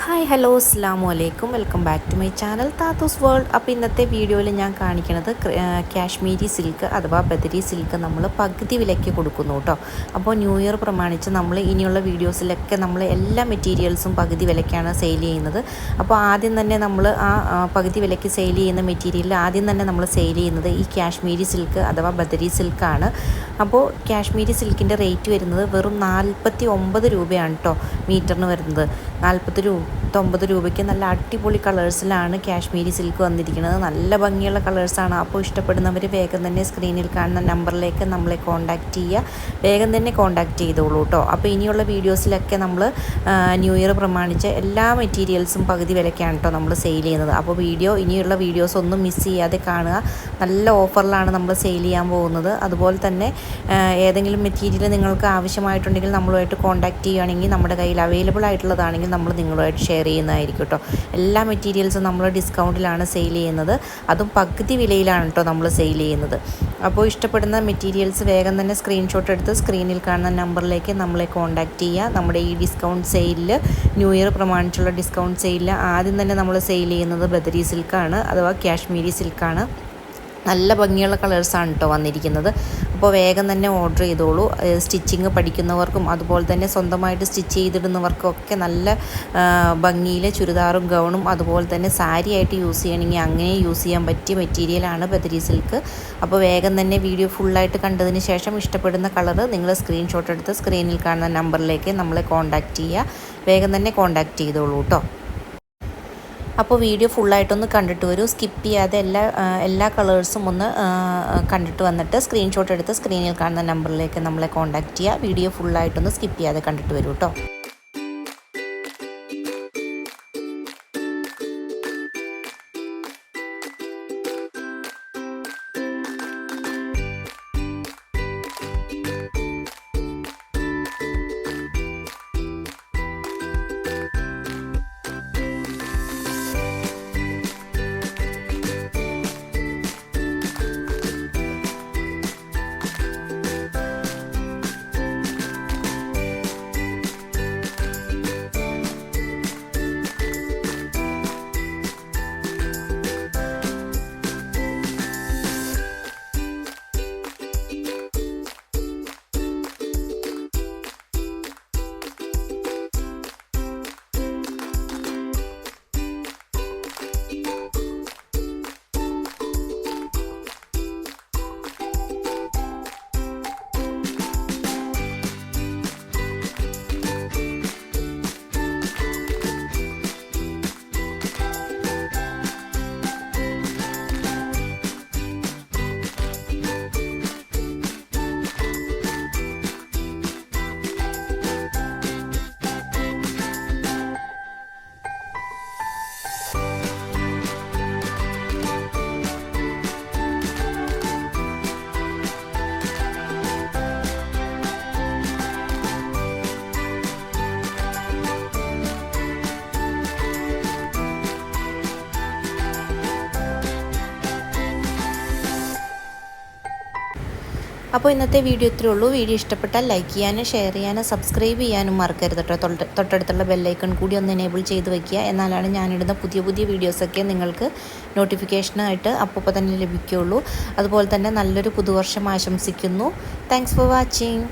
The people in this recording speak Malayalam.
ഹായ് ഹലോ അസ്സലാമു അലൈക്കും welcome back to my channel താത്തൂസ് വേൾഡ്. അപ്പോൾ ഇന്നത്തെ വീഡിയോയിൽ ഞാൻ കാണിക്കുന്നത് കാശ്മീരി സിൽക്ക് അഥവാ ബദരി സിൽക്ക് നമ്മൾ പകുതി വിലയ്ക്ക് കൊടുക്കുന്നു കേട്ടോ. അപ്പോൾ ന്യൂ ഇയർ പ്രമാണിച്ച് നമ്മൾ ഇനിയുള്ള വീഡിയോസിലൊക്കെ നമ്മൾ എല്ലാ മെറ്റീരിയൽസും പകുതി വിലയ്ക്കാണ് സെയിൽ ചെയ്യുന്നത്. അപ്പോൾ ആദ്യം തന്നെ നമ്മൾ പകുതി വിലയ്ക്ക് സെയിൽ ചെയ്യുന്ന മെറ്റീരിയലിൽ ആദ്യം തന്നെ നമ്മൾ സെയിൽ ചെയ്യുന്നത് ഈ കാശ്മീരി സിൽക്ക് അഥവാ ബദരി സിൽക്കാണ്. അപ്പോൾ കാശ്മീരി സിൽക്കിൻ്റെ റേറ്റ് വരുന്നത് വെറും 49 രൂപയാണ് കേട്ടോ മീറ്ററിന് വരുന്നത്. 49 രൂപയ്ക്ക് നല്ല അടിപൊളി കളേഴ്സിലാണ് കാശ്മീരി സിൽക്ക് വന്നിരിക്കുന്നത്. നല്ല ഭംഗിയുള്ള കളേഴ്സാണ്. അപ്പോൾ ഇഷ്ടപ്പെടുന്നവർ വേഗം തന്നെ സ്ക്രീനിൽ കാണുന്ന നമ്പറിലേക്ക് നമ്മളെ കോൺടാക്റ്റ് ചെയ്യുക. വേഗം തന്നെ കോൺടാക്റ്റ് ചെയ്തോളൂ കേട്ടോ. അപ്പോൾ ഇനിയുള്ള വീഡിയോസിലൊക്കെ നമ്മൾ ന്യൂ ഇയർ പ്രമാണിച്ച് എല്ലാ മെറ്റീരിയൽസും പകുതി വിലയ്ക്കാണ് കേട്ടോ നമ്മൾ സെയിൽ ചെയ്യുന്നത്. അപ്പോൾ ഇനിയുള്ള വീഡിയോസ് ഒന്നും മിസ് ചെയ്യാതെ കാണുക. നല്ല ഓഫറിലാണ് നമ്മൾ സെയിൽ ചെയ്യാൻ പോകുന്നത്. അതുപോലെ തന്നെ ഏതെങ്കിലും മെറ്റീരിയൽ നിങ്ങൾക്ക് ആവശ്യമായിട്ടുണ്ടെങ്കിൽ നമ്മളുമായിട്ട് കോൺടാക്റ്റ് ചെയ്യുകയാണെങ്കിൽ നമ്മുടെ കയ്യിൽ അവൈലബിൾ ആയിട്ടുള്ളതാണെങ്കിൽ നമ്മൾ നിങ്ങളുമായിട്ട് ഷെയർ ചെയ്യുന്നതായിരിക്കും കേട്ടോ. എല്ലാ മെറ്റീരിയൽസും നമ്മൾ ഡിസ്കൗണ്ടിലാണ് സെയിൽ ചെയ്യുന്നത്. അതും പകുതി വിലയിലാണ് കേട്ടോ നമ്മൾ സെയിൽ ചെയ്യുന്നത്. അപ്പോൾ ഇഷ്ടപ്പെടുന്ന മെറ്റീരിയൽസ് വേഗം തന്നെ സ്ക്രീൻഷോട്ട് എടുത്ത് സ്ക്രീനിൽ കാണുന്ന നമ്പറിലേക്ക് നമ്മളെ കോൺടാക്റ്റ് ചെയ്യുക. നമ്മുടെ ഈ ഡിസ്കൗണ്ട് സെയിലിൽ ന്യൂ ഇയർ പ്രമാണിച്ചുള്ള ഡിസ്കൗണ്ട് സെയിലിൽ ആദ്യം തന്നെ നമ്മൾ സെയിൽ ചെയ്യുന്നത് ബദരി സിൽക്കാണ് അഥവാ കാശ്മീരി സിൽക്കാണ്. നല്ല ഭംഗിയുള്ള കളേഴ്സാണ് കേട്ടോ വന്നിരിക്കുന്നത്. അപ്പോൾ വേഗം തന്നെ ഓർഡർ ചെയ്തോളൂ. സ്റ്റിച്ചിങ് പഠിക്കുന്നവർക്കും അതുപോലെ തന്നെ സ്വന്തമായിട്ട് സ്റ്റിച്ച് ചെയ്തിടുന്നവർക്കും ഒക്കെ നല്ല ഭംഗിയിൽ ചുരിദാറും ഗൗണും അതുപോലെ തന്നെ സാരി ആയിട്ട് യൂസ് ചെയ്യണമെങ്കിൽ അങ്ങനെ യൂസ് ചെയ്യാൻ പറ്റിയ മെറ്റീരിയലാണ് ബദരി സിൽക്ക്. അപ്പോൾ വേഗം തന്നെ വീഡിയോ ഫുള്ളായിട്ട് കണ്ടതിന് ശേഷം ഇഷ്ടപ്പെടുന്ന കളർ നിങ്ങൾ സ്ക്രീൻഷോട്ട് എടുത്ത് സ്ക്രീനിൽ കാണുന്ന നമ്പറിലേക്ക് നമ്മളെ കോൺടാക്റ്റ് ചെയ്യുക. വേഗം തന്നെ കോൺടാക്റ്റ് ചെയ്തോളൂ കേട്ടോ. അപ്പോൾ വീഡിയോ ഫുള്ളായിട്ടൊന്ന് കണ്ടിട്ട് വരൂ. സ്കിപ്പ് ചെയ്യാതെ എല്ലാ കളേഴ്സും ഒന്ന് കണ്ടിട്ട് വന്നിട്ട് സ്ക്രീൻഷോട്ട് എടുത്ത് സ്ക്രീനിൽ കാണുന്ന നമ്പറിലേക്ക് നമ്മളെ കോൺടാക്റ്റ് ചെയ്യുക. വീഡിയോ ഫുള്ളായിട്ടൊന്ന് സ്കിപ്പ് ചെയ്യാതെ കണ്ടിട്ട് വരൂ കേട്ടോ. അപ്പോൾ ഇന്നത്തെ വീഡിയോ ഇത്രയേ ഉള്ളൂ. വീഡിയോ ഇഷ്ടപ്പെട്ടാൽ ലൈക്ക് ചെയ്യാനും ഷെയർ ചെയ്യാനും സബ്സ്ക്രൈബ് ചെയ്യാനും മറക്കരുത് കേട്ടോ. തൊട്ടടുത്തുള്ള ബെല്ലൈക്കൺ കൂടി ഒന്ന് എനേബിൾ ചെയ്ത് വയ്ക്കുക. എന്നാലാണ് ഞാനിടുന്ന പുതിയ വീഡിയോസൊക്കെ നിങ്ങൾക്ക് നോട്ടിഫിക്കേഷനായിട്ട് അപ്പോൾ തന്നെ ലഭിക്കുകയുള്ളൂ. അതുപോലെ തന്നെ നല്ലൊരു പുതുവർഷം ആശംസിക്കുന്നു. Thanks for watching.